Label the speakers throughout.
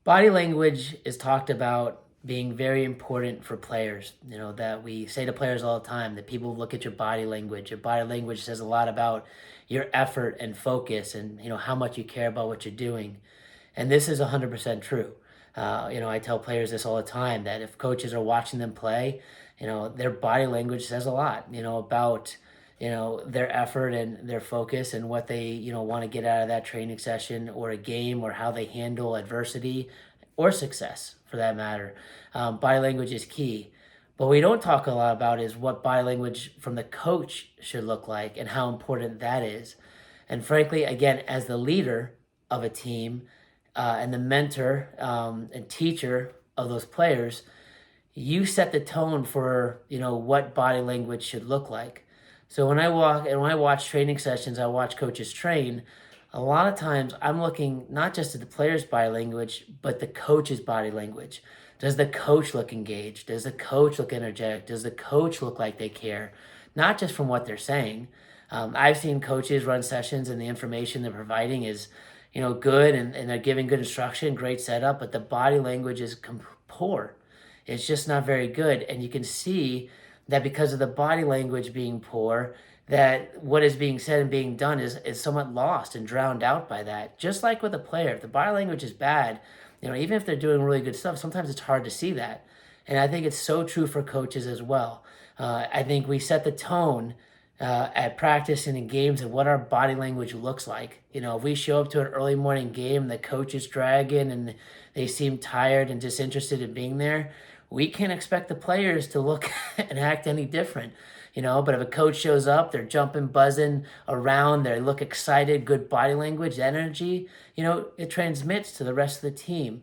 Speaker 1: Body language is talked about being very important for players. That we say to players all the time that people look at your body language. Your body language says a lot about your effort and focus and, how much you care about what you're doing. And this is 100% true. I tell players this all the time that if coaches are watching them play, their body language says a lot, about, their effort and their focus and what they, want to get out of that training session or a game or how they handle adversity or success for that matter. Body language is key. But what we don't talk a lot about is what body language from the coach should look like and how important that is. And frankly, again, as the leader of a team, and the mentor and teacher of those players, you set the tone for what body language should look like. So when I watch training sessions, I watch coaches train. A lot of times, I'm looking not just at the player's body language, but the coach's body language. Does the coach look engaged? Does the coach look energetic? Does the coach look like they care? Not just from what they're saying. I've seen coaches run sessions and the information they're providing is good and they're giving good instruction, great setup, but the body language is poor. It's just not very good. And you can see that because of the body language being poor, that what is being said and being done is somewhat lost and drowned out by that. Just like with a player, if the body language is bad, even if they're doing really good stuff, sometimes it's hard to see that. And I think it's so true for coaches as well. I think we set the tone at practice and in games of what our body language looks like. If we show up to an early morning game, the coach is dragging and they seem tired and disinterested in being there, we can't expect the players to look and act any different. But if a coach shows up, they're jumping, buzzing around, they look excited, good body language, energy, it transmits to the rest of the team.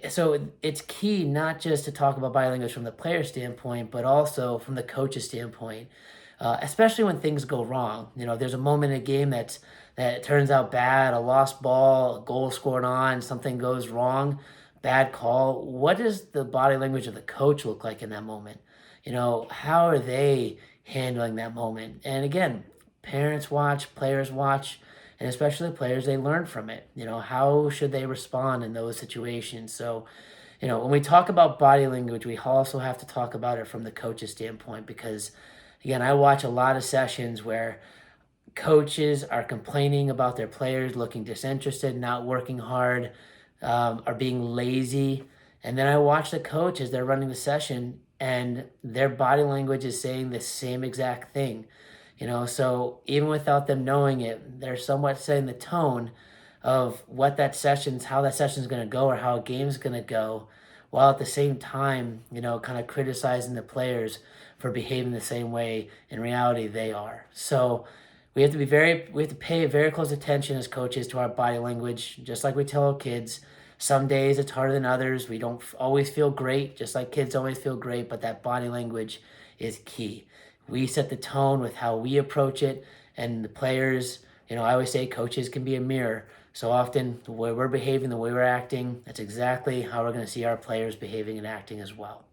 Speaker 1: So it's key not just to talk about body language from the player standpoint, but also from the coach's standpoint, especially when things go wrong. If there's a moment in a game that turns out bad, a lost ball, a goal scored on, something goes wrong, bad call. What does the body language of the coach look like in that moment? How are they handling that moment? And again, parents watch, players watch, and especially players, they learn from it. How should they respond in those situations? So, when we talk about body language, we also have to talk about it from the coach's standpoint because, again, I watch a lot of sessions where coaches are complaining about their players looking disinterested, not working hard, are being lazy. And then I watch the coach as they're running the session and their body language is saying the same exact thing. So even without them knowing it, they're somewhat setting the tone of how that session's going to go or how a game's going to go, while at the same time, kind of criticizing the players for behaving the same way in reality they are. So we have to pay very close attention as coaches to our body language, just like we tell our kids. Some days it's harder than others. We don't always feel great, just like kids always feel great, but that body language is key. We set the tone with how we approach it, and the players, I always say coaches can be a mirror. So often, the way we're behaving, the way we're acting, that's exactly how we're going to see our players behaving and acting as well.